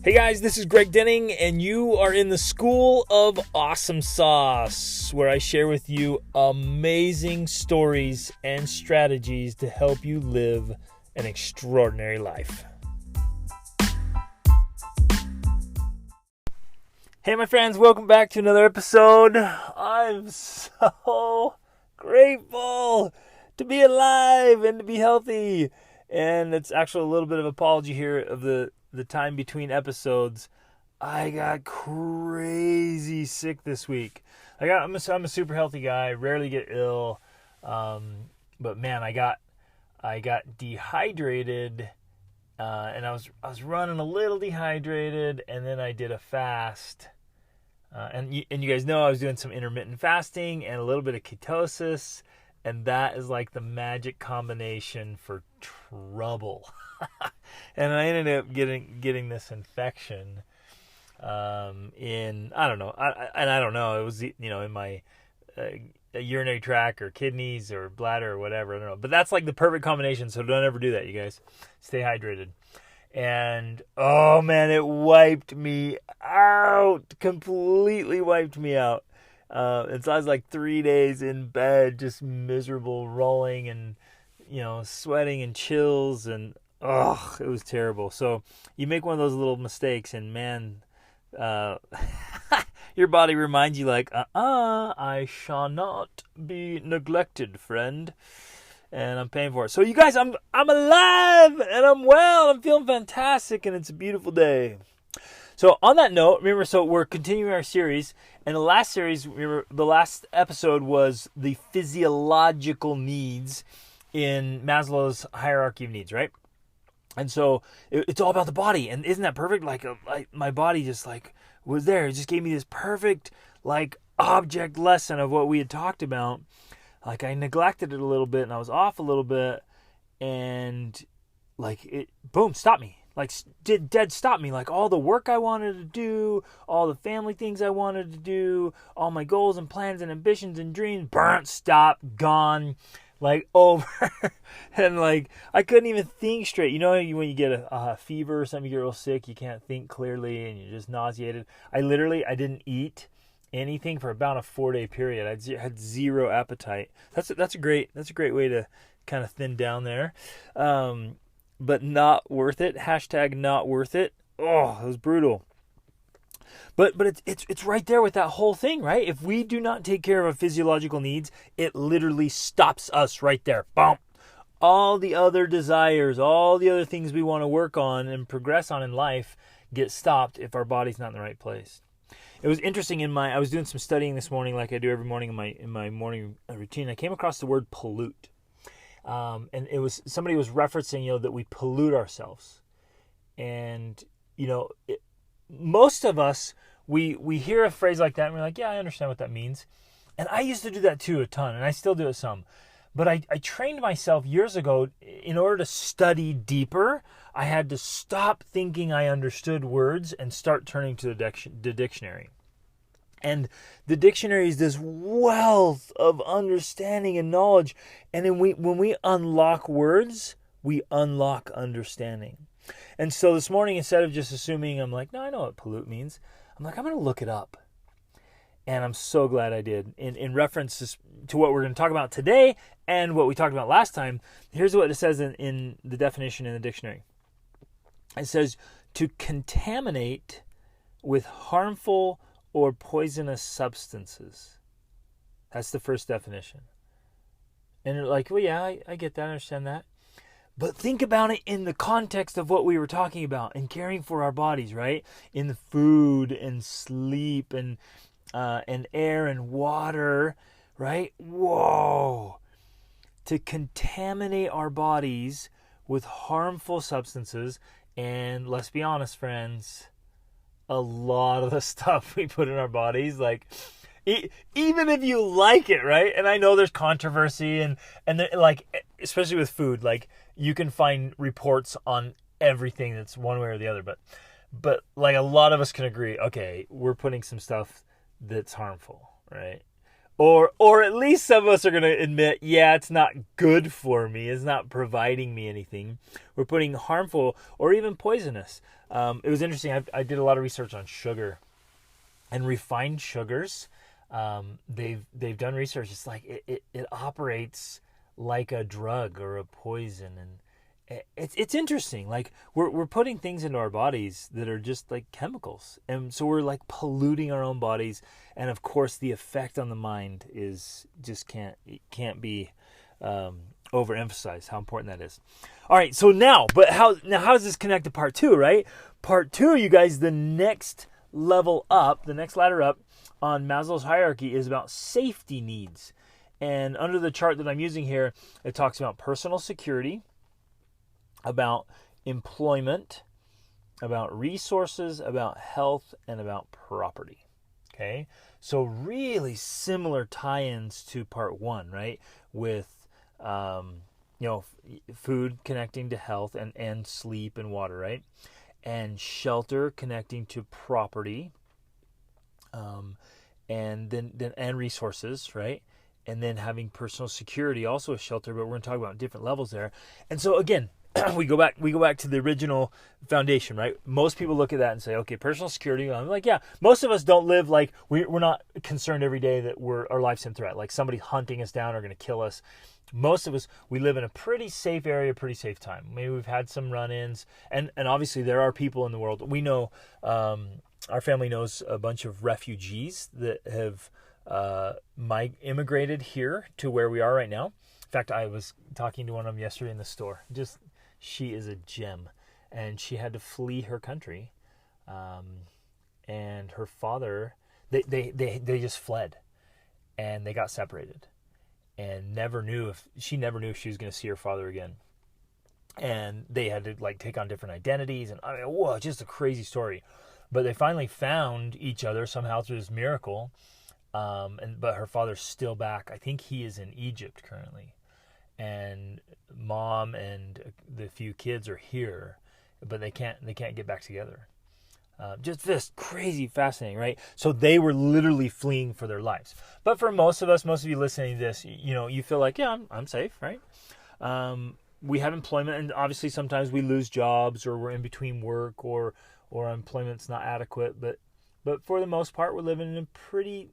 Hey guys, this is Greg Denning, and you are in the School of Awesome Sauce, where I share with you amazing stories and strategies to help you live an extraordinary life. Hey my friends, welcome back to another episode. I'm so grateful to be alive and to be healthy. And it's actually a little bit of apology here of the time between episodes. I got crazy sick this week. I'm a super healthy guy, rarely get ill, but man, I got dehydrated, and I was running a little dehydrated, and then I did a fast, and you guys know I was doing some intermittent fasting and a little bit of ketosis, and that is like the magic combination for trouble. And I ended up getting this infection in, I don't know. I don't know. It was, in my urinary tract or kidneys or bladder or whatever. I don't know. But that's like the perfect combination. So don't ever do that, you guys. Stay hydrated. And, oh man, it wiped me out. Completely wiped me out. And so I was like 3 days in bed, just miserable, rolling and, sweating and chills, and it was terrible. So you make one of those little mistakes, and man, your body reminds you like, I shall not be neglected, friend. And I'm paying for it. So you guys, I'm alive and I'm well. I'm feeling fantastic, and it's a beautiful day. So on that note, remember, so we're continuing our series, and the last episode was the physiological needs in Maslow's hierarchy of needs, right? And so it's all about the body, and isn't that perfect? Like my body just like was there. It just gave me this perfect like object lesson of what we had talked about. Like I neglected it a little bit, and I was off a little bit, and like it, boom, stopped me. Like dead stopped me. Like all the work I wanted to do, all the family things I wanted to do, all my goals and plans and ambitions and dreams, burnt, stopped, gone. Like over. And like I couldn't even think straight. When you get a fever or something, you get real sick, you can't think clearly and you're just nauseated. I didn't eat anything for about a 4-day period. I had zero appetite. That's a great way to kind of thin down there. But not worth it. Hashtag not worth it. Oh, it was brutal. But it's right there with that whole thing, right? If we do not take care of our physiological needs, it literally stops us right there. Boom. All the other desires, all the other things we want to work on and progress on in life get stopped if our body's not in the right place. It was interesting I was doing some studying this morning, like I do every morning in my morning routine. I came across the word pollute. And somebody was referencing, that we pollute ourselves. And, most of us, we hear a phrase like that and we're like, yeah, I understand what that means. And I used to do that too a ton, and I still do it some. But I trained myself years ago, in order to study deeper, I had to stop thinking I understood words and start turning to the dictionary. And the dictionary is this wealth of understanding and knowledge. And then when we unlock words, we unlock understanding. And so this morning, instead of just assuming, I'm like, no, I know what pollute means. I'm like, I'm going to look it up. And I'm so glad I did. In reference to what we're going to talk about today and what we talked about last time, here's what it says in the definition in the dictionary. It says, to contaminate with harmful or poisonous substances. That's the first definition. And you're like, well, yeah, I get that, I understand that. But think about it in the context of what we were talking about and caring for our bodies, right? In the food and sleep and air and water, right? Whoa! To contaminate our bodies with harmful substances, and let's be honest, friends, a lot of the stuff we put in our bodies, like even if you like it, right? And I know there's controversy and like, especially with food, like you can find reports on everything that's one way or the other, but like a lot of us can agree, okay, we're putting some stuff that's harmful, right? Or at least some of us are going to admit, yeah, it's not good for me. It's not providing me anything. We're putting harmful or even poisonous. It was interesting. I did a lot of research on sugar and refined sugars. They've done research. It's like it operates like a drug or a poison, and it's interesting. Like we're putting things into our bodies that are just like chemicals, and so we're like polluting our own bodies. And of course, the effect on the mind is just can't be overemphasized how important that is. All right, so now how does this connect to part 2? Right, part 2, you guys, the next level up, the next ladder up on Maslow's hierarchy is about safety needs. And under the chart that I'm using here, it talks about personal security, about employment, about resources, about health, and about property. Okay, so really similar tie-ins to part 1, right? With food connecting to health and sleep and water, right? And shelter connecting to property, and then resources, right? And then having personal security, also a shelter, but we're going to talk about different levels there. And so again, we go back to the original foundation, right? Most people look at that and say, okay, personal security. I'm like, yeah, most of us don't live like we're not concerned every day that our life's in threat, like somebody hunting us down or going to kill us. Most of us, we live in a pretty safe area, pretty safe time. Maybe we've had some run-ins, and obviously there are people in the world. We know, our family knows a bunch of refugees that have immigrated here to where we are right now. In fact, I was talking to one of them yesterday in the store. She is a gem, and she had to flee her country, and her father, they just fled, and they got separated, and she never knew if she was going to see her father again, and they had to like take on different identities, and I mean, whoa, just a crazy story. But they finally found each other somehow through this miracle, but her father's still back. I think he is in Egypt currently. And mom and the few kids are here, but they can't get back together. Just this crazy fascinating, right? So they were literally fleeing for their lives. But for most of you listening to this, you feel like, yeah, I'm safe, right? We have employment, and obviously sometimes we lose jobs, or we're in between work, or employment's not adequate. But for the most part, we're living in pretty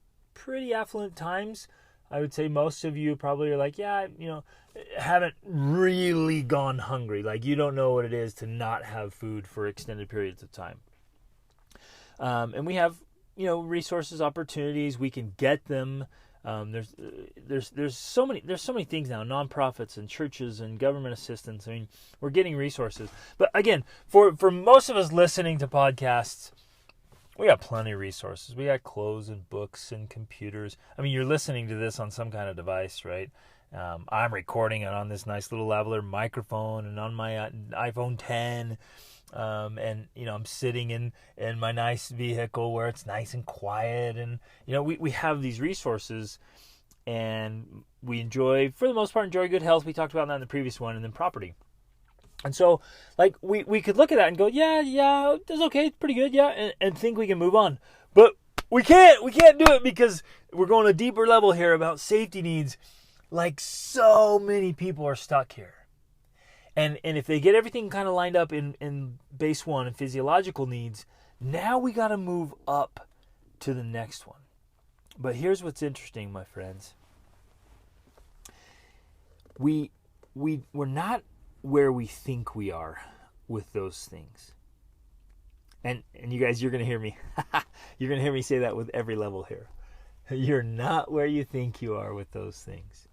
affluent times. I would say most of you probably are like, yeah, haven't really gone hungry. Like, you don't know what it is to not have food for extended periods of time. And we have, resources, opportunities. We can get them. There's so many things now, nonprofits and churches and government assistance. I mean, we're getting resources. But again, for most of us listening to podcasts, we got plenty of resources. We got clothes and books and computers. I mean, you're listening to this on some kind of device, right? I'm recording it on this nice little lavalier microphone and on my iPhone 10. And, I'm sitting in my nice vehicle where it's nice and quiet. And, we have these resources, and we for the most part, enjoy good health. We talked about that in the previous one, and then property. And so, like, we could look at that and go, yeah, that's okay, it's pretty good, yeah, and think we can move on. But we can't do it, because we're going a deeper level here about safety needs. Like, so many people are stuck here. And if they get everything kind of lined up in base 1 and physiological needs, now we got to move up to the next one. But here's what's interesting, my friends. We're not where we think we are with those things. And you guys, you're going to hear me. You're going to hear me say that with every level here. You're not where you think you are with those things.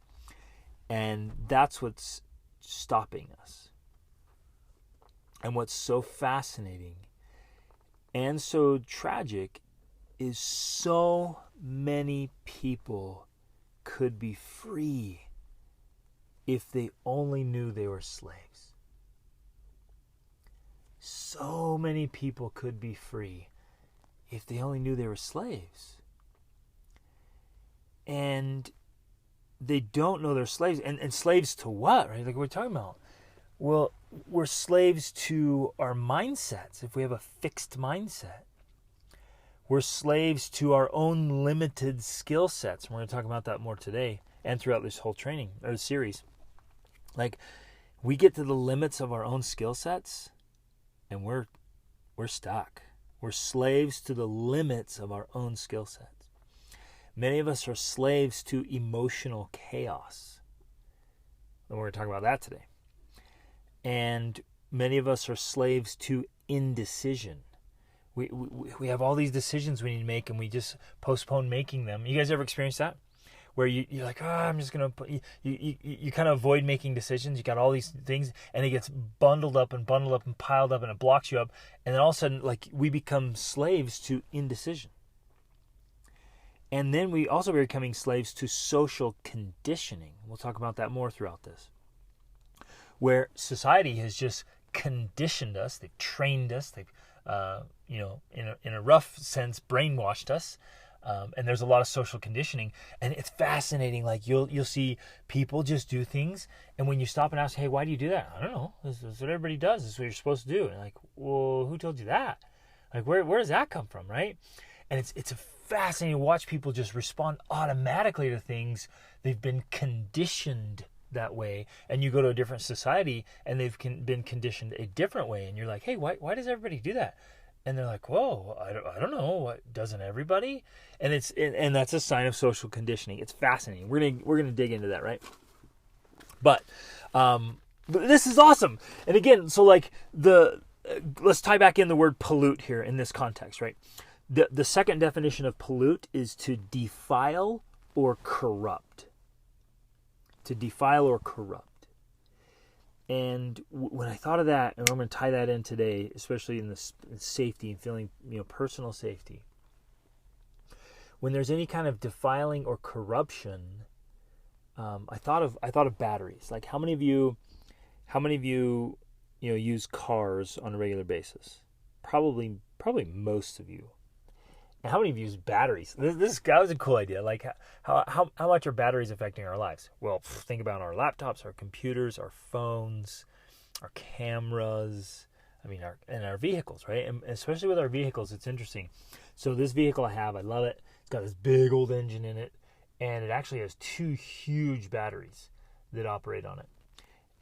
And that's what's stopping us. And what's so fascinating and so tragic is so many people could be free if they only knew they were slaves. So many people could be free if they only knew they were slaves. And they don't know they're slaves. And slaves to what, right? Like we're talking about. Well, we're slaves to our mindsets if we have a fixed mindset. We're slaves to our own limited skill sets. And we're going to talk about that more today and throughout this whole training or series. Like, we get to the limits of our own skill sets and we're stuck. We're slaves to the limits of our own skill sets. Many of us are slaves to emotional chaos. And we're going to talk about that today. And many of us are slaves to indecision. We have all these decisions we need to make and we just postpone making them. You guys ever experienced that? Where you're like, I'm just going to... You kind of avoid making decisions. You got all these things and it gets bundled up and piled up and it blocks you up. And then all of a sudden, like, we become slaves to indecision. And then we also are becoming slaves to social conditioning. We'll talk about that more throughout this. Where society has just conditioned us. They've trained us. They've, in a rough sense, brainwashed us. And there's a lot of social conditioning, and it's fascinating. Like you'll see people just do things, and when you stop and ask, "Hey, why do you do that?" I don't know. This is what everybody does. This is what you're supposed to do. And like, well, who told you that? Like, where does that come from, right? And it's a fascinating to watch people just respond automatically to things. They've been conditioned that way, and you go to a different society, and they've been conditioned a different way, and you're like, "Hey, why does everybody do that?" And they're like, "Whoa, I don't know. What, doesn't everybody?" And and that's a sign of social conditioning. It's fascinating. We're gonna dig into that, right? But this is awesome. And again, so like let's tie back in the word pollute here in this context, right? The second definition of pollute is to defile or corrupt. To defile or corrupt. And when I thought of that, and I'm going to tie that in today, especially in this safety and feeling, personal safety. When there's any kind of defiling or corruption, I thought of batteries. Like how many of you, use cars on a regular basis? Probably most of you. And how many of you use batteries? That was a cool idea. Like how much are batteries affecting our lives? Well, think about our laptops, our computers, our phones, our cameras. Our vehicles, right? And especially with our vehicles, it's interesting. So this vehicle I have, I love it. It's got this big old engine in it, and it actually has 2 huge batteries that operate on it.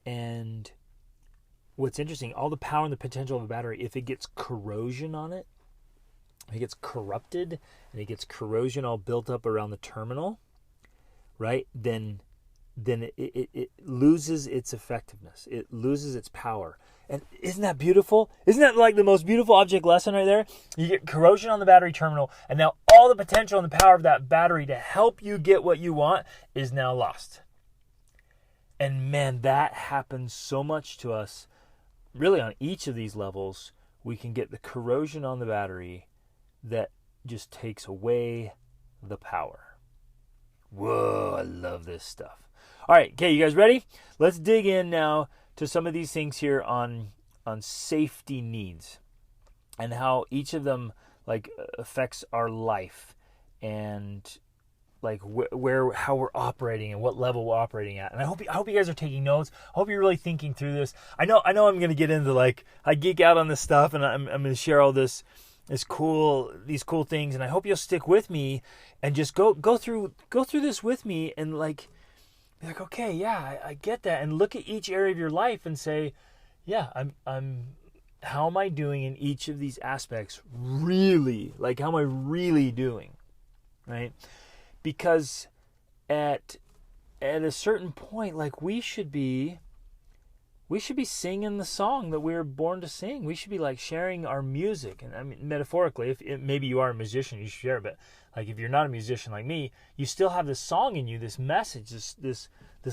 And what's interesting, all the power and the potential of a battery, if it gets corrosion on it, it gets corrupted and it gets corrosion all built up around the terminal, right? Then it loses its effectiveness. It loses its power. And isn't that beautiful? Isn't that like the most beautiful object lesson right there? You get corrosion on the battery terminal, and now all the potential and the power of that battery to help you get what you want is now lost. And man, that happens so much to us. Really, on each of these levels, we can get the corrosion on the battery that just takes away the power. Whoa, I love this stuff. All right, okay, you guys ready? Let's dig in now to some of these things here on safety needs and how each of them affects our life and how we're operating and what level we're operating at. And I hope you guys are taking notes. I hope you're really thinking through this. I know I'm going to get into I geek out on this stuff, and I'm going to share all these cool things, and I hope you'll stick with me and just go through this with me and be like, okay, yeah, I get that, and look at each area of your life and say, yeah, I'm how am I doing in each of these aspects? Really, how am I really doing, right? Because at a certain point, we should be singing the song that we were born to sing. We should be sharing our music. And metaphorically, maybe you are a musician, you should share it. But if you're not a musician like me, you still have this song in you, this message, this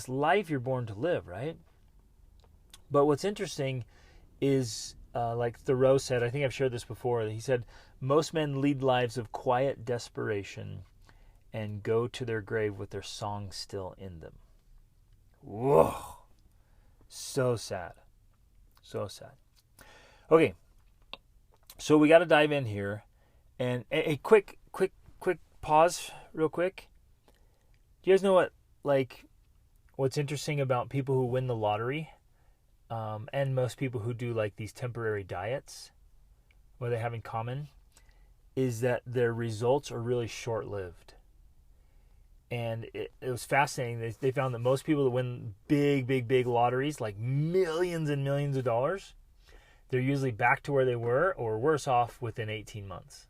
life you're born to live, right? But what's interesting is, like Thoreau said, I think I've shared this before. He said, most men lead lives of quiet desperation and go to their grave with their song still in them. Whoa. So sad. So sad. Okay. So we got to dive in here. And a quick pause real quick. Do you guys know what's interesting about people who win the lottery? And most people who do these temporary diets, what they have in common is that their results are really short-lived. And it was fascinating. They found that most people that win big lotteries, like millions and millions of dollars, they're usually back to where they were or worse off within 18 months.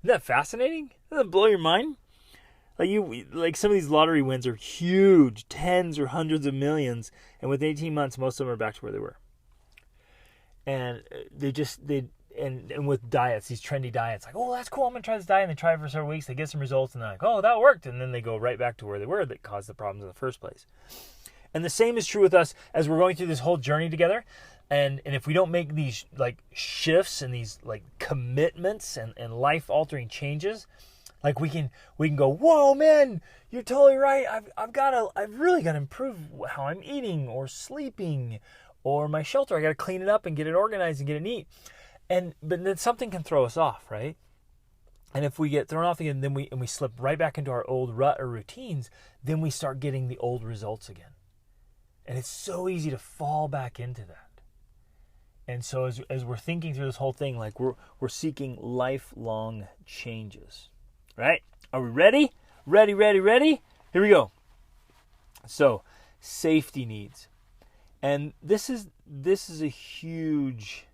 Isn't that fascinating? Doesn't that blow your mind? Like some of these lottery wins are huge, tens or hundreds of millions, and within 18 months, most of them are back to where they were. And and with diets, these trendy diets, like, oh, that's cool, I'm going to try this diet, and they try it for several weeks, they get some results, and they're like, oh, that worked, and then they go right back to where they were that caused the problems in the first place. And the same is true with us as we're going through this whole journey together, and if we don't make these, like, shifts and these, like, commitments and life-altering changes, like, we can go, whoa, man, you're totally right, I've really got to improve how I'm eating or sleeping, or my shelter, I got to clean it up and get it organized and get it neat. But then something can throw us off, right? And if we get thrown off again, then we slip right back into our old rut or routines, then we start getting the old results again. And it's so easy to fall back into that. And so as we're thinking through this whole thing, like we're seeking lifelong changes, right? Are we ready? Ready? Here we go. So, safety needs. And this is a huge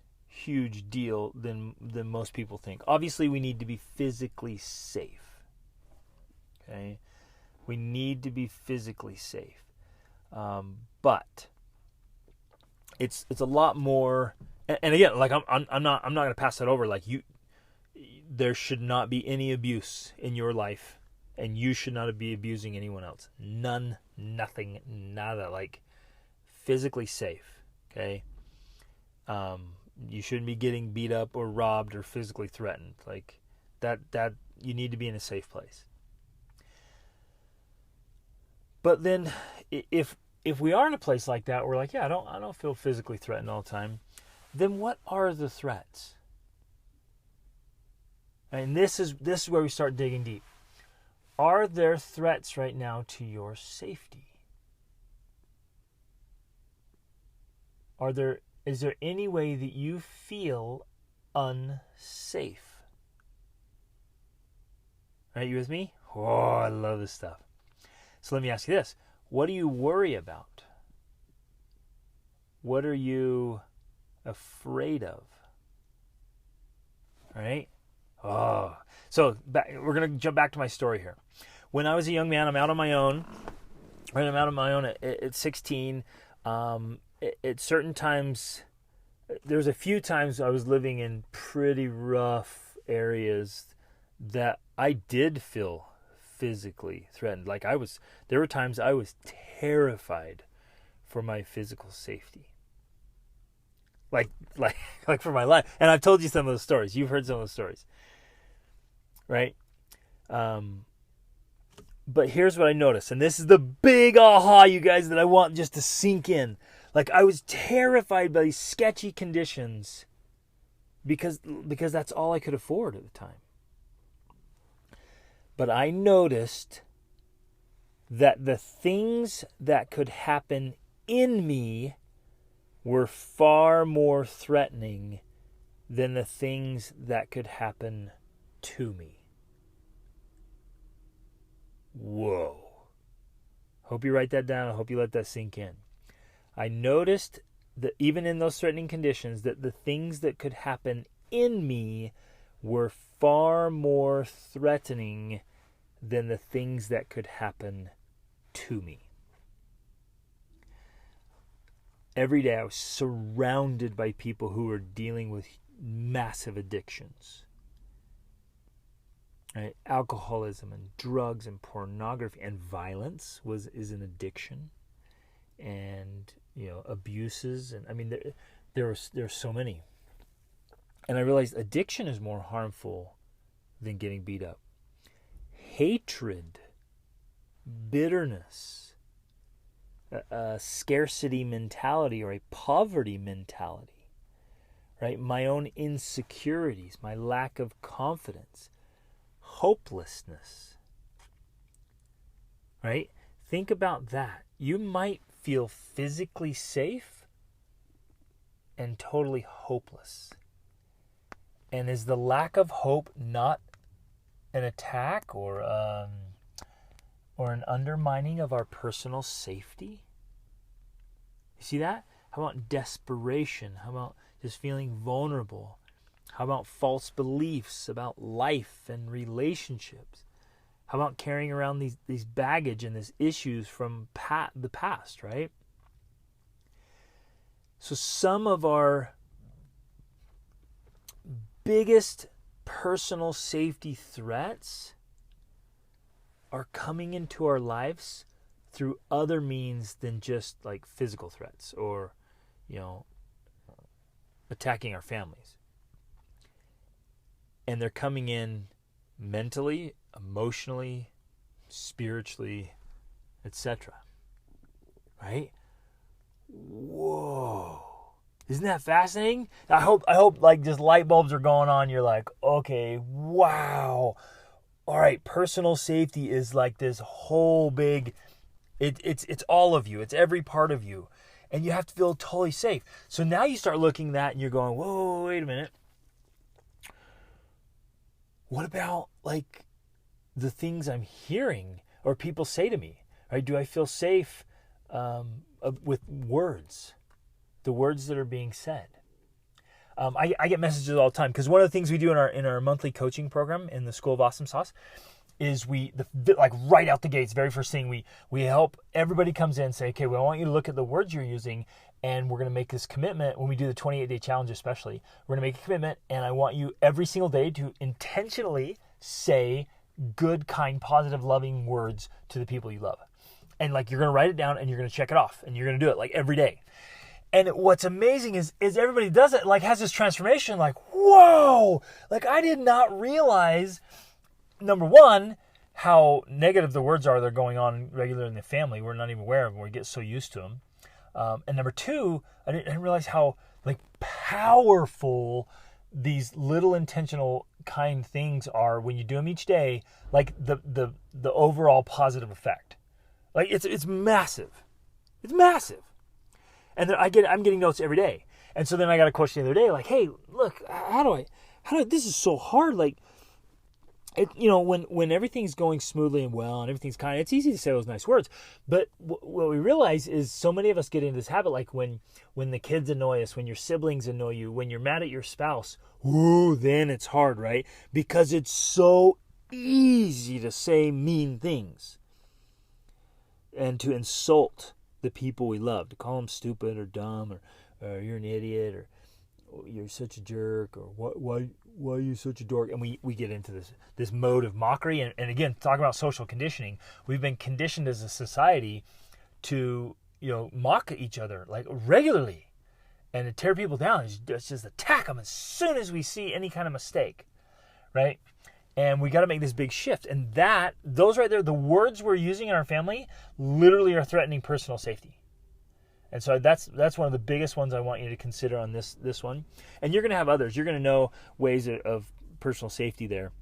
deal than most people think. Obviously, we need to be physically safe. Okay, we need to be physically safe, but it's a lot more. And again, like I'm not going to pass that over. Like there should not be any abuse in your life, and you should not be abusing anyone else. None, nothing, nada. Like physically safe. Okay. You shouldn't be getting beat up or robbed or physically threatened. Like that you need to be in a safe place. But then if we are in a place like that, we're like, yeah, I don't feel physically threatened all the time. Then what are the threats? And this is where we start digging deep. Are there threats right now to your safety? Is there any way that you feel unsafe? Are you with me? Oh, I love this stuff. So let me ask you this. What do you worry about? What are you afraid of? All right? Oh. So we're going to jump back to my story here. When I was a young man, I'm out on my own. Right, I'm out on my own at 16. At certain times, there's a few times I was living in pretty rough areas that I did feel physically threatened. Like there were times I was terrified for my physical safety. Like for my life. And I've told you some of those stories. You've heard some of those stories. Right? But here's what I noticed. And this is the big aha, you guys, that I want just to sink in. Like I was terrified by these sketchy conditions because that's all I could afford at the time. But I noticed that the things that could happen in me were far more threatening than the things that could happen to me. Whoa. Hope you write that down. I hope you let that sink in. I noticed that even in those threatening conditions, that the things that could happen in me were far more threatening than the things that could happen to me. Every day I was surrounded by people who were dealing with massive addictions. Right? Alcoholism and drugs and pornography and violence is an addiction. And abuses, and I mean there's so many. And I realized addiction is more harmful than getting beat up. Hatred, bitterness, a scarcity mentality or a poverty mentality, right? My own insecurities, my lack of confidence, hopelessness, right? Think about that. You might feel physically safe and totally hopeless. And is the lack of hope not an attack or an undermining of our personal safety? You see that? How about desperation? How about just feeling vulnerable? How about false beliefs about life and relationships? How about carrying around these baggage and these issues from the past, right? So some of our biggest personal safety threats are coming into our lives through other means than just like physical threats or, attacking our families. And they're coming in mentally, emotionally, spiritually, etc. Right? Whoa. Isn't that fascinating? I hope like just light bulbs are going on. You're like, okay, wow. All right, personal safety is like this whole big, it's all of you. It's every part of you. And you have to feel totally safe. So now you start looking at that and you're going, whoa, wait a minute. What about like the things I'm hearing or people say to me? Right? Do I feel safe with words? The words that are being said. I get messages all the time because one of the things we do in our monthly coaching program in the School of Awesome Sauce is like right out the gates, very first thing we help everybody comes in and say, okay, well, I want you to look at the words you're using and we're going to make this commitment when we do the 28-day challenge especially. We're going to make a commitment and I want you every single day to intentionally say good, kind, positive, loving words to the people you love. And like you're going to write it down and you're going to check it off and you're going to do it like every day. And what's amazing is everybody does it, like has this transformation, like, whoa, like I did not realize, number one, how negative the words are that are going on regularly in the family. We're not even aware of them. We get so used to them. And number two, I didn't realize how like powerful these little intentional kind things are when you do them each day, like the overall positive effect. Like it's massive. It's massive. And then I'm getting notes every day. And so then I got a question the other day, like, hey, look, how do this is so hard. Like, when everything's going smoothly and well and everything's kind, it's easy to say those nice words. But what we realize is so many of us get into this habit, like when the kids annoy us, when your siblings annoy you, when you're mad at your spouse, whoo, then it's hard, right? Because it's so easy to say mean things and to insult the people we love, to call them stupid or dumb or you're an idiot or you're such a jerk or why are you such a dork? And we get into this mode of mockery. And again, talking about social conditioning, we've been conditioned as a society to mock each other like regularly and to tear people down. It's just attack them as soon as we see any kind of mistake, right? And we got to make this big shift. And those right there, the words we're using in our family literally are threatening personal safety. And so that's one of the biggest ones I want you to consider on this one. And you're going to have others. You're going to know ways of personal safety there.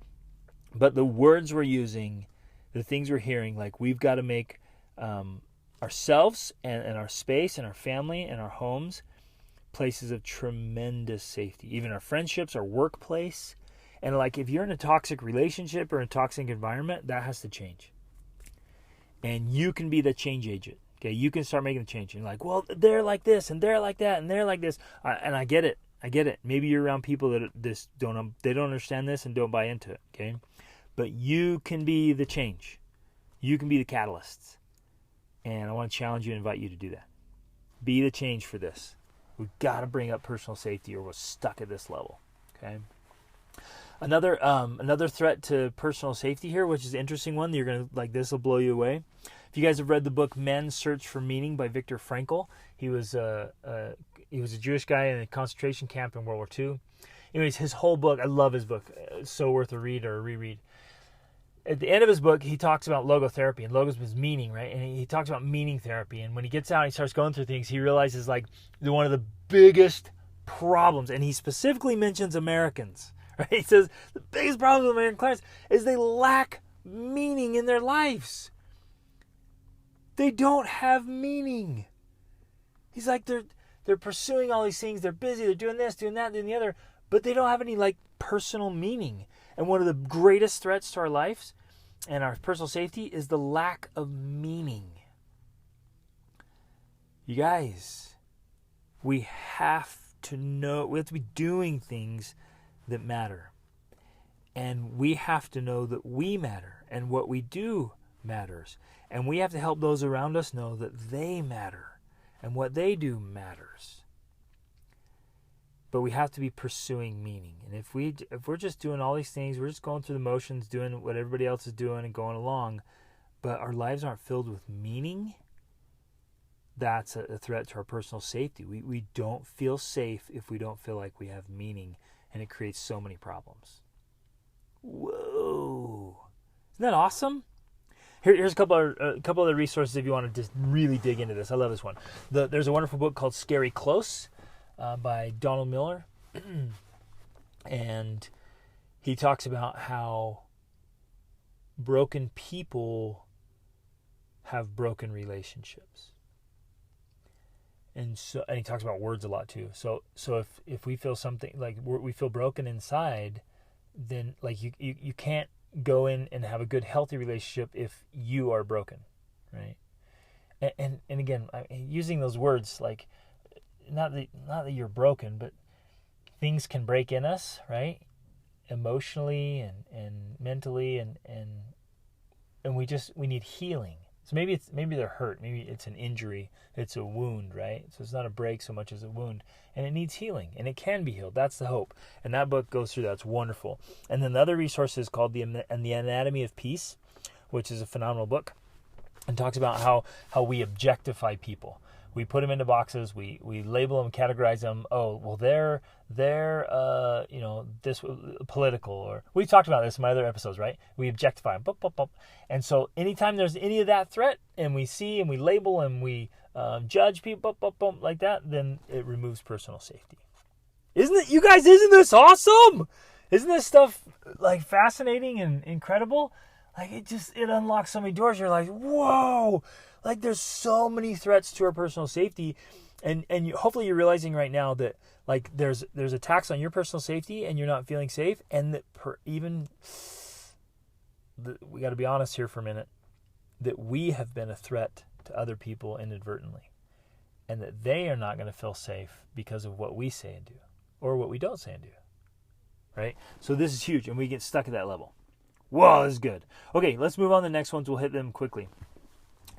But the words we're using, the things we're hearing, like we've got to make ourselves and our space and our family and our homes places of tremendous safety. Even our friendships, our workplace. And like if you're in a toxic relationship or a toxic environment, that has to change. And you can be the change agent. Okay, you can start making the change. And you're like, well, they're like this and they're like that and they're like this. And I get it. Maybe you're around people that don't understand this and don't buy into it. Okay, but you can be the change. You can be the catalysts. And I want to challenge you and invite you to do that. Be the change for this. We've got to bring up personal safety or we're stuck at this level. Okay. Another threat to personal safety here, which is an interesting one. You're going to like this will blow you away. If you guys have read the book Men's Search for Meaning by Viktor Frankl, he was a Jewish guy in a concentration camp in World War II. Anyways, his whole book, I love his book. It's so worth a read or a reread. At the end of his book, he talks about logotherapy, and logos is meaning, right? And he talks about meaning therapy. And when he gets out and he starts going through things, he realizes like one of the biggest problems, and he specifically mentions Americans. Right? He says the biggest problem with American clients is they lack meaning in their lives. They don't have meaning. He's like they're pursuing all these things. They're busy. They're doing this, doing that, doing the other. but they don't have any like personal meaning. And one of the greatest threats to our lives and our personal safety is the lack of meaning. You guys, we have to know, we have to be doing things that matter. And we have to know that we matter and what we do matters. And we have to help those around us know that they matter and what they do matters. But we have to be pursuing meaning. And if we're just doing all these things, we're just going through the motions, doing what everybody else is doing and going along, but our lives aren't filled with meaning, that's a threat to our personal safety. We don't feel safe if we don't feel like we have meaning, and it creates so many problems. Whoa. Isn't that awesome? Here's a couple of the resources if you want to just really dig into this. I love this one. There's a wonderful book called Scary Close by Donald Miller. And he talks about how broken people have broken relationships. And he talks about words a lot too. So if we feel something like we feel broken inside, then like you can't go in and have a good healthy relationship if you are broken, right? And again, using those words like not that you're broken, but things can break in us, right? Emotionally and mentally and we need healing. So maybe they're hurt, maybe it's an injury, it's a wound, right? So it's not a break so much as a wound, and it needs healing, and it can be healed. That's the hope, and that book goes through that. It's wonderful. And then the other resource is called the Anatomy of Peace, which is a phenomenal book, and talks about how we objectify people. We put them into boxes. We label them, categorize them. Oh, well, they're this political, or we've talked about this in my other episodes, right? We objectify them. Boop, boop, boop. And so anytime there's any of that threat, and we see and we label and we judge people, boop, boop, boop, like that, then it removes personal safety. Isn't this awesome? Isn't this stuff like fascinating and incredible? Like it unlocks so many doors. You're like, whoa. Like there's so many threats to our personal safety, and hopefully you're realizing right now that like there's attacks on your personal safety, and you're not feeling safe, and that we got to be honest here for a minute, that we have been a threat to other people inadvertently, and that they are not going to feel safe because of what we say and do, or what we don't say and do, right? So this is huge, and we get stuck at that level. Whoa, this is good. Okay, let's move on to the next ones. We'll hit them quickly.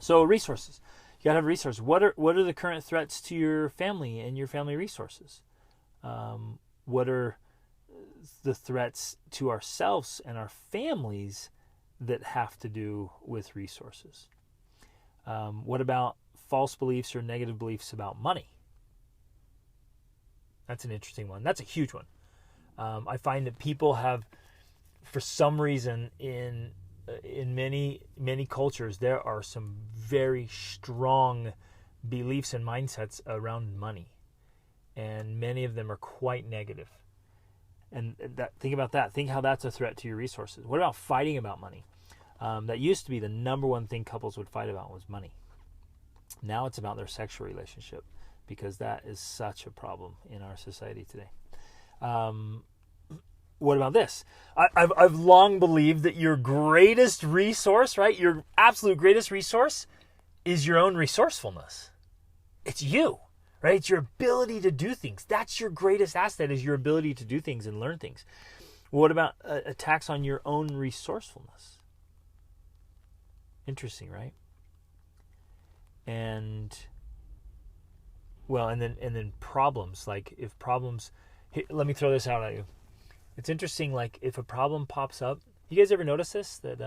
So resources. You got to have resources. What are the current threats to your family and your family resources? What are the threats to ourselves and our families that have to do with resources? What about false beliefs or negative beliefs about money? That's an interesting one. That's a huge one. I find that people have, for some reason, in many cultures, there are some very strong beliefs and mindsets around money, and many of them are quite negative. And think about that. Think how that's a threat to your resources. What about fighting about money? That used to be the number one thing couples would fight about was money. Now it's about their sexual relationship, because that is such a problem in our society today. What about this? I've long believed that your greatest resource, right? Your absolute greatest resource is your own resourcefulness. It's you, right? It's your ability to do things. That's your greatest asset, is your ability to do things and learn things. What about attacks on your own resourcefulness? Interesting, right? And then problems. Like if problems, let me throw this out at you. It's interesting, like if a problem pops up, you guys ever notice this? That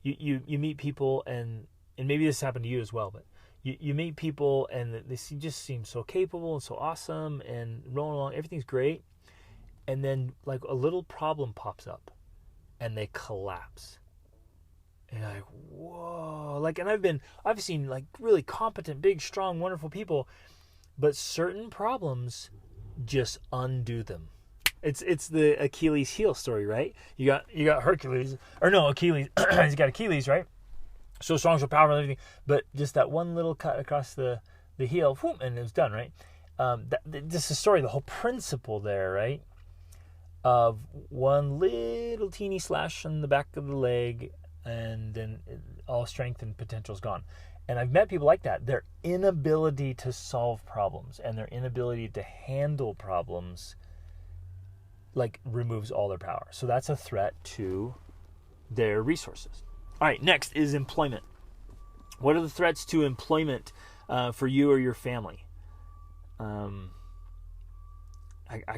you meet people, and maybe this happened to you as well, but you meet people and they just seem so capable and so awesome and rolling along, everything's great, and then like a little problem pops up and they collapse. And you're like, whoa. Like, and I've seen like really competent, big, strong, wonderful people, but certain problems just undo them. It's the Achilles heel story, right? You got Hercules, or no, Achilles. He's got Achilles, right? So strong, so powerful, and everything. But just that one little cut across the heel, whoop, and it was done, right? This is the story, the whole principle there, right? of one little teeny slash on the back of the leg, and then all strength and potential is gone. And I've met people like that. Their inability to solve problems and their inability to handle problems like removes all their power. So that's a threat to their resources. All right, next is employment. What are the threats to employment for you or your family? I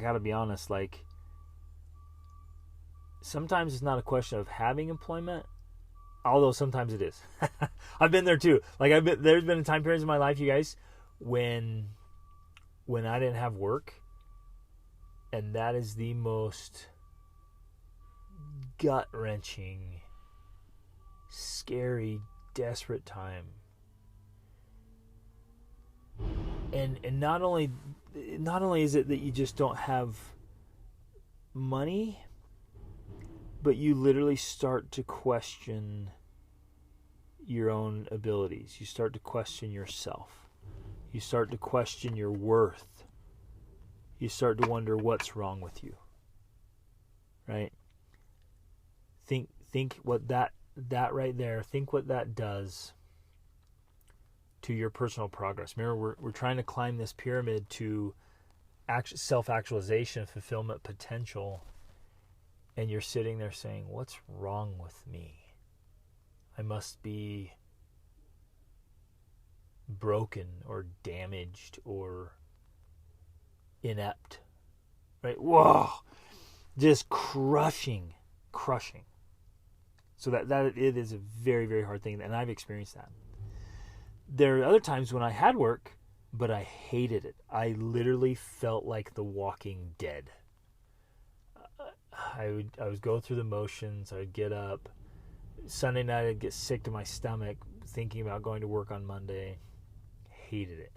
gotta be honest, like, sometimes it's not a question of having employment, although sometimes it is. I've been there too. Like, there's been time periods in my life, you guys, when I didn't have work, and that is the most gut-wrenching, scary, desperate time. And not only is it that you just don't have money, but you literally start to question your own abilities. You start to question yourself. You start to question your worth. You start to wonder what's wrong with you. Right? Think what that right there, think what that does to your personal progress. Remember, we're trying to climb this pyramid to self-actualization, fulfillment, potential, and you're sitting there saying, what's wrong with me? I must be broken or damaged or inept. Right? Whoa! Just crushing. So that it is a very, very hard thing, and I've experienced that. There are other times when I had work, but I hated it. I literally felt like the Walking Dead. I was going through the motions. I'd get up. Sunday night, I'd get sick to my stomach thinking about going to work on Monday. Hated it.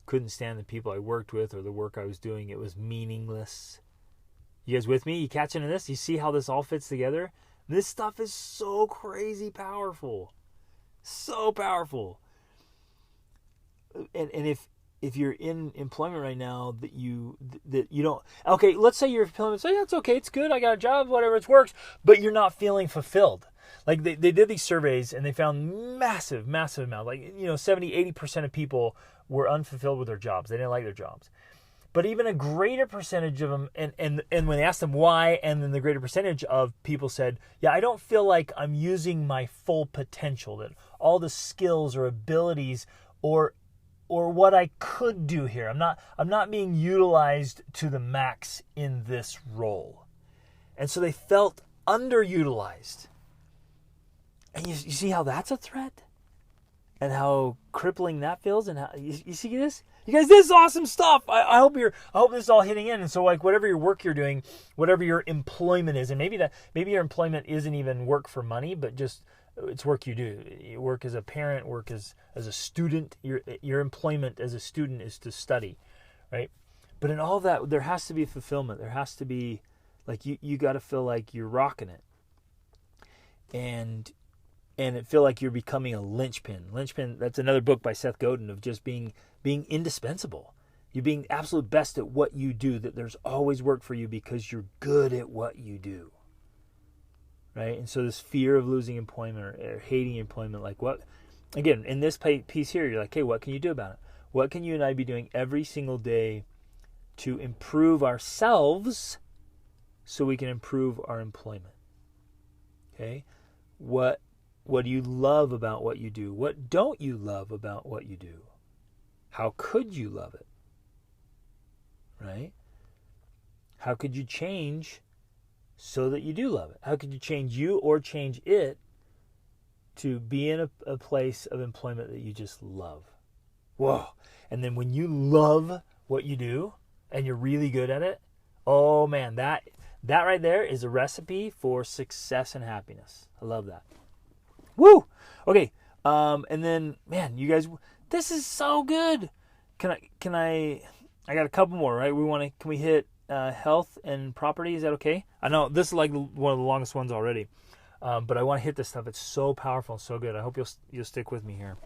Couldn't stand the people I worked with or the work I was doing. It was meaningless. You guys with me? You catching this? You see how this all fits together? This stuff is so crazy powerful. So powerful. And if you're in employment right now that you don't, okay, let's say you're in employment, say, yeah, it's okay, it's good, I got a job, whatever, it works, but you're not feeling fulfilled. Like they did these surveys and they found massive amount, like, 70-80% of people were unfulfilled with their jobs. They didn't like their jobs. But even a greater percentage of them, and when they asked them why, and then the greater percentage of people said, yeah, I don't feel like I'm using my full potential, that all the skills or abilities or what I could do here, I'm not being utilized to the max in this role. And so they felt underutilized. And you see how that's a threat? And how crippling that feels? And how you see this? You guys, this is awesome stuff. I hope this is all hitting in. And so, like, whatever your work you're doing, whatever your employment is, and maybe your employment isn't even work for money, but just it's work you do. You work as a parent, work as a student. Your employment as a student is to study, right? But in all that, there has to be fulfillment. There has to be, like, you got to feel like you're rocking it, and it feel like you're becoming a linchpin. Linchpin. That's another book by Seth Godin of just being indispensable. You being absolute best at what you do. That there's always work for you because you're good at what you do. Right? And so this fear of losing employment or hating employment, like what? Again, in this piece here, you're like, hey, what can you do about it? What can you and I be doing every single day to improve ourselves so we can improve our employment? Okay? What do you love about what you do? What don't you love about what you do? How could you love it? Right? How could you change so that you do love it? How could you change you or change it to be in a place of employment that you just love? Whoa. And then when you love what you do and you're really good at it, oh man, that right there is a recipe for success and happiness. I love that. Woo! Okay. And then, man, you guys, this is so good. Can I got a couple more, right? Can we hit health and property? Is that okay? I know this is like one of the longest ones already, but I want to hit this stuff. It's so powerful and so good. I hope you'll stick with me here.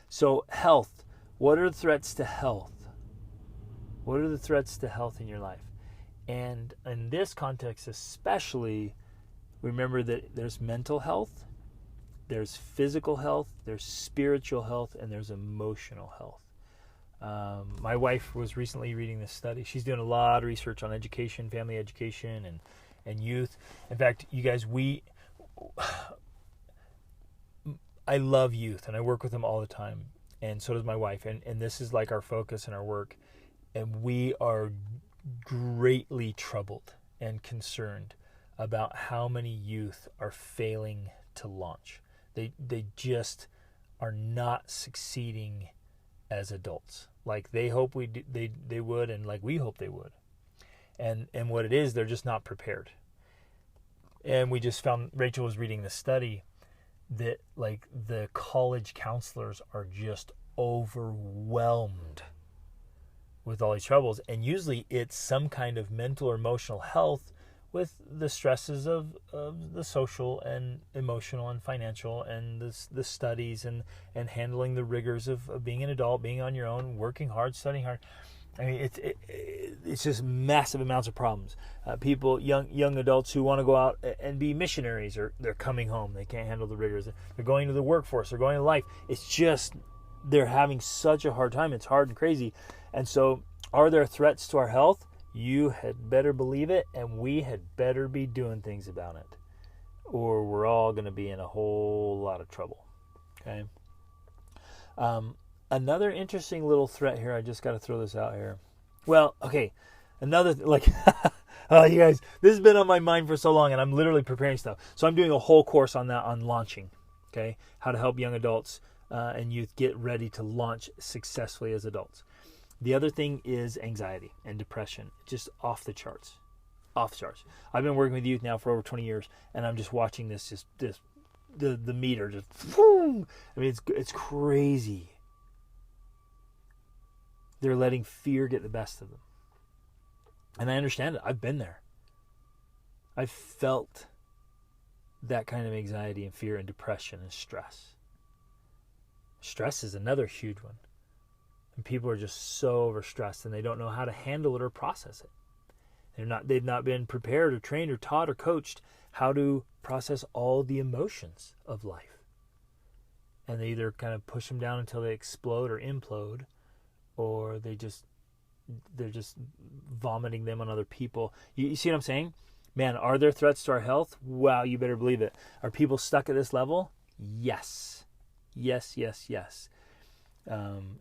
So health. What are the threats to health? What are the threats to health in your life? And in this context especially, remember that there's mental health, there's physical health, there's spiritual health, and there's emotional health. My wife was recently reading this study. She's doing a lot of research on education, family education, and youth. In fact, you guys, I love youth, and I work with them all the time, and so does my wife. And this is like our focus in our work, and we are greatly troubled and concerned about how many youth are failing to launch. They just are not succeeding as adults like they hope they would, and like we hope they would. And what it is, they're just not prepared. And we just found, Rachel was reading this study, that like the college counselors are just overwhelmed with all these troubles, and usually it's some kind of mental or emotional health with the stresses of the social and emotional and financial and the studies and handling the rigors of being an adult, being on your own, working hard, studying hard. I mean, it's just massive amounts of problems. People, young adults who want to go out and be missionaries, or they're coming home. They can't handle the rigors. They're going to the workforce. They're going to life. It's just, they're having such a hard time. It's hard and crazy. And so, are there threats to our health? You had better believe it, and we had better be doing things about it, or we're all going to be in a whole lot of trouble. Okay. Another interesting little threat here. I just got to throw this out here. Well, okay. Another oh, you guys, this has been on my mind for so long, and I'm literally preparing stuff. So I'm doing a whole course on that, on launching. Okay, how to help young adults and youth get ready to launch successfully as adults. The other thing is anxiety and depression, just off the charts. Off the charts. I've been working with youth now for over 20 years, and I'm just watching the meter just, boom. I mean, it's crazy. They're letting fear get the best of them. And I understand it. I've been there. I've felt that kind of anxiety and fear and depression and stress. Stress is another huge one. And people are just so overstressed, and they don't know how to handle it or process it. They've not been prepared or trained or taught or coached how to process all the emotions of life. And they either kind of push them down until they explode or implode, or they're just vomiting them on other people. You see what I'm saying? Man, are there threats to our health? Wow, you better believe it. Are people stuck at this level? Yes. Yes, yes, yes.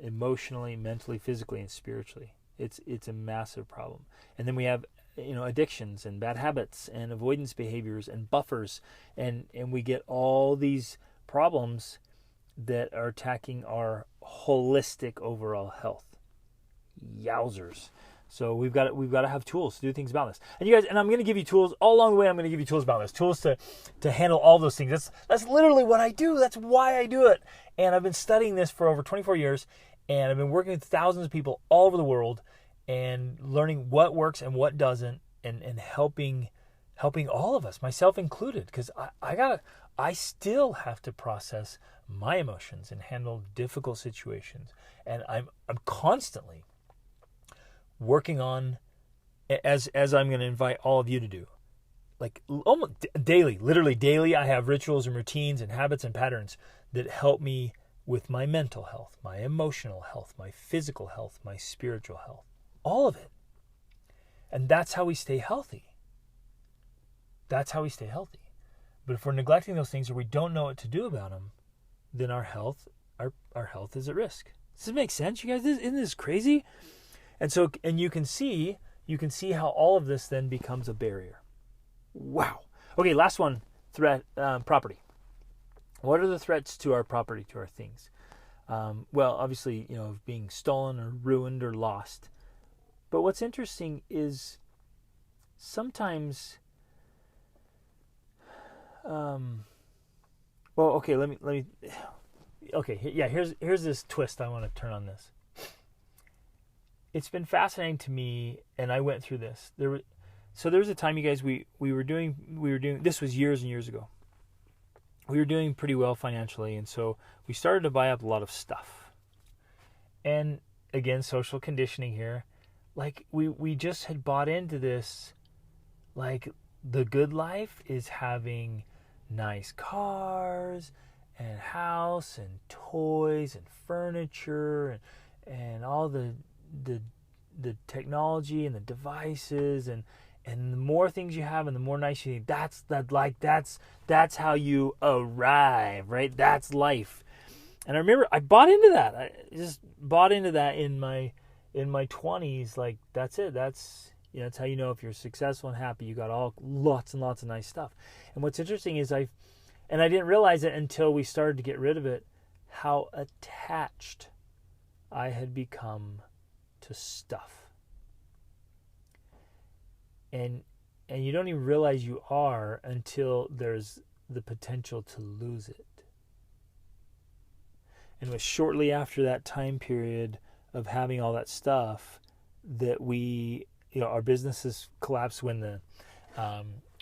Emotionally, mentally, physically, and spiritually. It's a massive problem. And then we have, addictions and bad habits and avoidance behaviors and buffers, and we get all these problems that are attacking our holistic overall health. Yowzers. So we've got to have tools to do things about this. And you guys, and I'm going to give you tools all along the way. I'm going to give you tools about this, tools to handle all those things. That's literally what I do. That's why I do it. And I've been studying this for over 24 years, and I've been working with thousands of people all over the world and learning what works and what doesn't, and helping all of us, myself included, because I still have to process my emotions and handle difficult situations. And I'm constantly working on, as I'm going to invite all of you to do, like almost daily, literally daily, I have rituals and routines and habits and patterns that help me with my mental health, my emotional health, my physical health, my spiritual health, all of it. And that's how we stay healthy. That's how we stay healthy. But if we're neglecting those things, or we don't know what to do about them, then our health is at risk. Does this make sense, you guys? Isn't this crazy? And you can see how all of this then becomes a barrier. Wow. Okay, last one, threat, property. What are the threats to our property, to our things? Well, obviously, of being stolen or ruined or lost. But what's interesting is sometimes, here's this twist I want to turn on this. It's been fascinating to me, and I went through this. There was a time, you guys, we were doing, this was years and years ago. We were doing pretty well financially, and so we started to buy up a lot of stuff. And again, social conditioning here. like we just had bought into this, like the good life is having nice cars and house and toys and furniture and all the technology and the devices, and the more things you have and the more nice you think, that's how you arrive, right? That's life. And I remember I bought into that. I just bought into that in my 20s. Like, that's it. That's how you know if you're successful and happy. You got lots and lots of nice stuff. And what's interesting is I didn't realize it until we started to get rid of it, how attached I had become to stuff. And you don't even realize you are until there's the potential to lose it. And it was shortly after that time period of having all that stuff that our businesses collapsed when the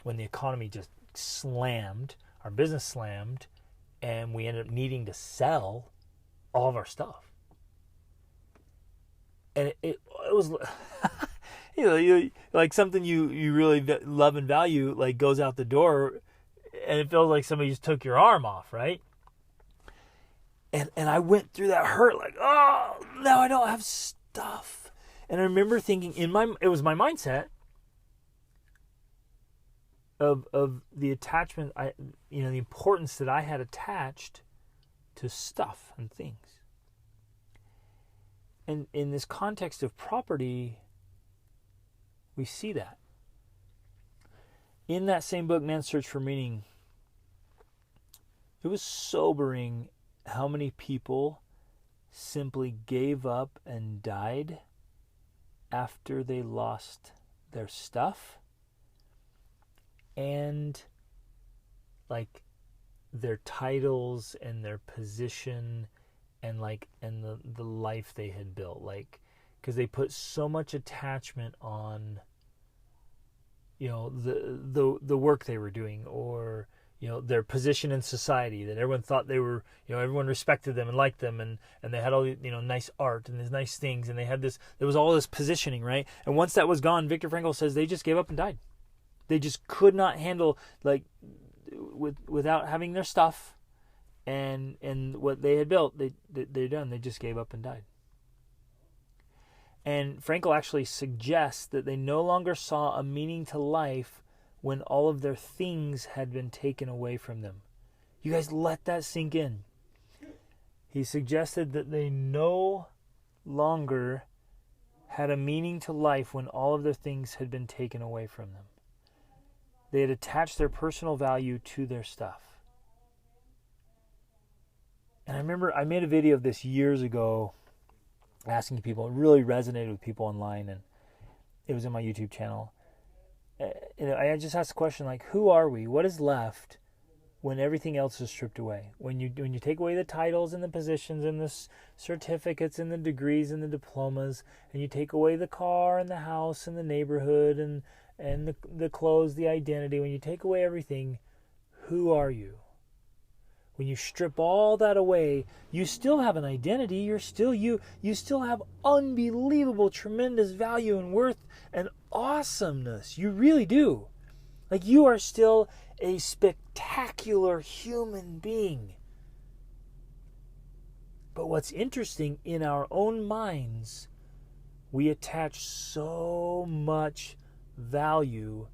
economy just slammed, our business slammed, and we ended up needing to sell all of our stuff. And it was like something you really love and value, like, goes out the door, and it feels like somebody just took your arm off, right? And I went through that hurt, like, oh, now I don't have stuff. And I remember thinking it was my mindset of the attachment, the importance that I had attached to stuff and things. And in this context of property, we see that. In that same book, Man's Search for Meaning, it was sobering how many people simply gave up and died after they lost their stuff and, like, their titles and their position and the life they had built, like, because they put so much attachment on the work they were doing, or their position in society, that everyone thought they were, everyone respected them and liked them, and they had all the, nice art and these nice things, and there was all this positioning, right? And once that was gone, Viktor Frankl says they just gave up and died. They just could not handle, like, without having their stuff and what they had built, they're done. They just gave up and died. And Frankl actually suggests that they no longer saw a meaning to life when all of their things had been taken away from them. You guys, let that sink in. He suggested that they no longer had a meaning to life when all of their things had been taken away from them. They had attached their personal value to their stuff. And I remember I made a video of this years ago, asking people. It really resonated with people online, and it was in my YouTube channel. I just asked the question, like, who are we? What is left when everything else is stripped away? When you take away the titles and the positions and the certificates and the degrees and the diplomas, and you take away the car and the house and the neighborhood and the clothes, the identity, when you take away everything, who are you? When you strip all that away, you still have an identity. You're still you. You still have unbelievable, tremendous value and worth and awesomeness. You really do. Like, you are still a spectacular human being. But what's interesting, in our own minds, we attach so much value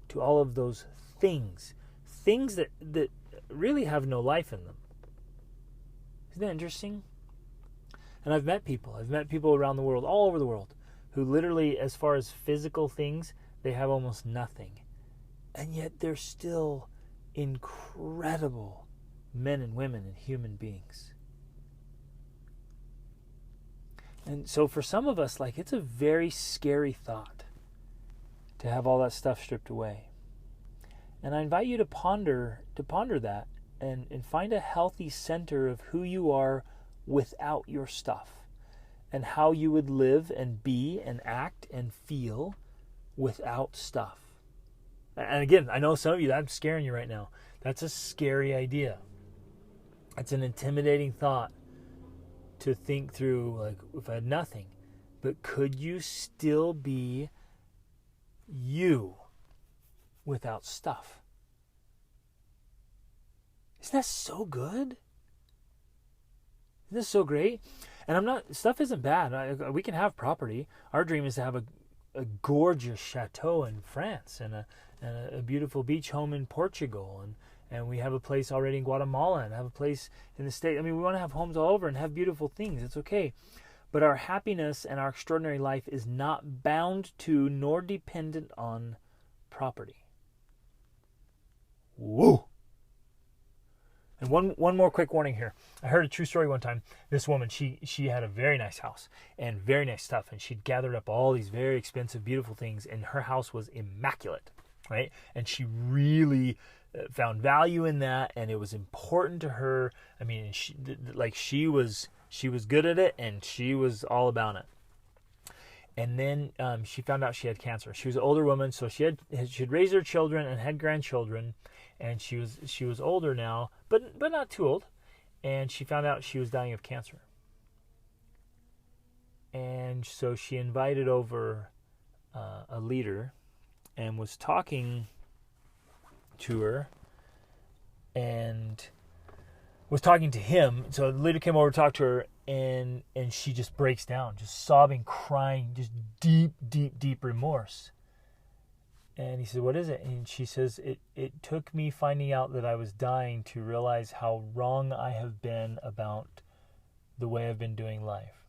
to all of those things. Things that really have no life in them. Isn't that interesting? And I've met people around the world, all over the world, who literally, as far as physical things, they have almost nothing. And yet they're still incredible men and women and human beings. And so for some of us, like, it's a very scary thought to have all that stuff stripped away. And I invite you to ponder that and find a healthy center of who you are without your stuff, and how you would live and be and act and feel without stuff. And again, I know some of you, I'm scaring you right now. That's a scary idea. It's an intimidating thought to think through, like, if I had nothing. but could you still be you without stuff? Isn't that so good? Isn't this so great? And stuff isn't bad. We can have property. Our dream is to have a gorgeous chateau in France and a beautiful beach home in Portugal. And we have a place already in Guatemala and have a place in the States. I mean, we want to have homes all over and have beautiful things. It's okay. But our happiness and our extraordinary life is not bound to nor dependent on property. Woo! And one more quick warning here. I heard a true story one time. This woman, she had a very nice house and very nice stuff, and she'd gathered up all these very expensive, beautiful things, and her house was immaculate, right? And she really found value in that, and it was important to her. I mean, she was good at it, and she was all about it. And then she found out she had cancer. She was an older woman, so she'd raised her children and had grandchildren, and she was older now, but not too old. And she found out she was dying of cancer. And so she invited over a leader and was talking to her and was talking to him. So the leader came over to talk to her, and she just breaks down, just sobbing, crying, just deep remorse. And he said, "What is it?" And she says, it took me finding out that I was dying to realize how wrong I have been about the way I've been doing life.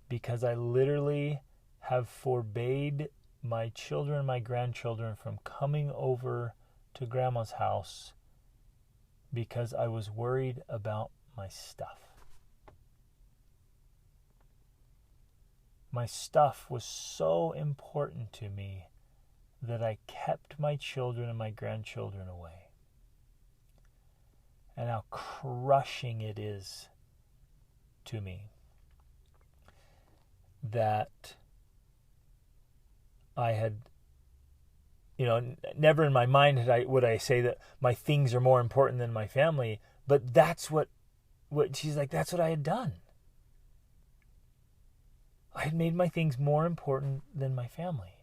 Because I literally have forbade my children, my grandchildren from coming over to Grandma's house because I was worried about my stuff. My stuff was so important to me that I kept my children and my grandchildren away. And how crushing it is to me that I had, never in my mind would I say that my things are more important than my family, but that's what she's like, that's what I had done. I had made my things more important than my family.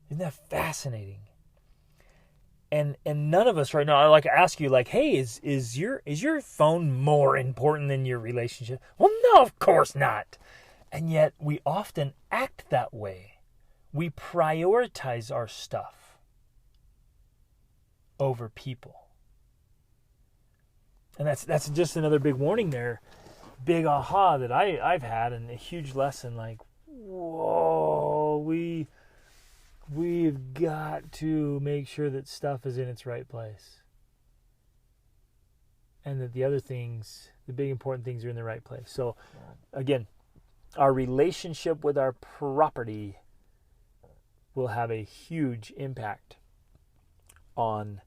Isn't that fascinating? And none of us right now, I like to ask you, like, hey, is your phone more important than your relationship? Well, no, of course not. And yet we often act that way. We prioritize our stuff over people. And that's just another big warning there. Big aha that I've had, and a huge lesson, like, whoa, we've got to make sure that stuff is in its right place. And that the other things, the big important things, are in the right place. So again, our relationship with our property will have a huge impact on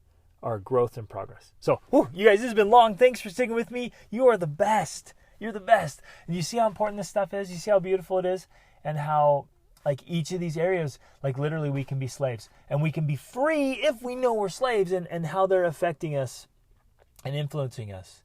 our growth and progress. So, you guys, this has been long. Thanks for sticking with me. You are the best. You're the best. And you see how important this stuff is? You see how beautiful it is? And how, like, each of these areas, like, literally we can be slaves. And we can be free if we know we're slaves, and how they're affecting us and influencing us.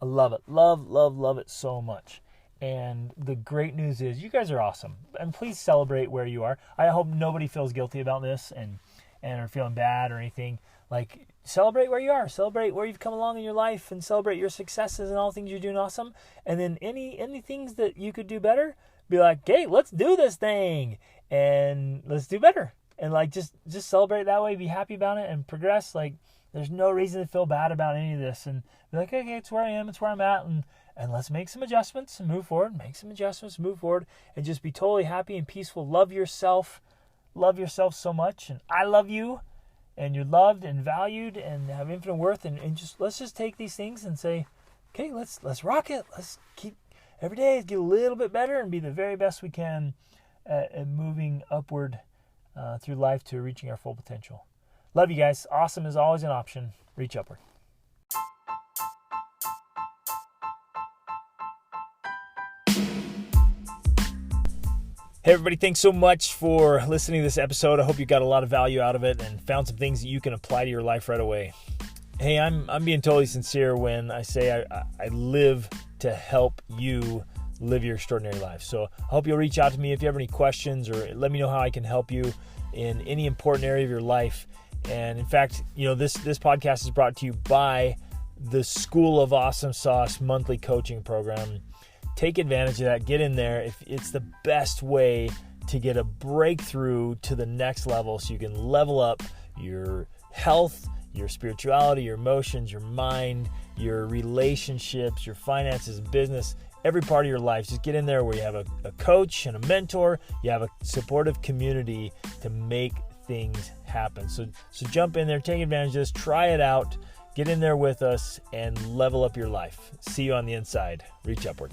I love it. Love it so much. And the great news is you guys are awesome. And please celebrate where you are. I hope nobody feels guilty about this and are feeling bad or anything. Like, celebrate where you are. Celebrate where you've come along in your life, and celebrate your successes and all things you're doing awesome. And then any things that you could do better, be like, hey, let's do this thing and let's do better. And like, just celebrate that way, be happy about it and progress. Like, there's no reason to feel bad about any of this, and be like, okay, it's where I am, it's where I'm at. And let's make some adjustments and move forward, and just be totally happy and peaceful. Love yourself so much. And I love you, and you're loved and valued and have infinite worth. And let's just take these things and say, okay, let's rock it. Let's keep every day get a little bit better and be the very best we can at moving upward through life to reaching our full potential. Love you guys. Awesome is always an option. Reach upward. Hey everybody, thanks so much for listening to this episode. I hope you got a lot of value out of it and found some things that you can apply to your life right away. Hey, I'm being totally sincere when I say I live to help you live your extraordinary life. So I hope you'll reach out to me if you have any questions, or let me know how I can help you in any important area of your life. And in fact, this podcast is brought to you by the School of Awesome Sauce monthly coaching program. Take advantage of that. Get in there. It's the best way to get a breakthrough to the next level, so you can level up your health, your spirituality, your emotions, your mind, your relationships, your finances, business, every part of your life. Just get in there where you have a coach and a mentor. You have a supportive community to make things happen. So jump in there, take advantage of this, try it out, get in there with us, and level up your life. See you on the inside. Reach upward.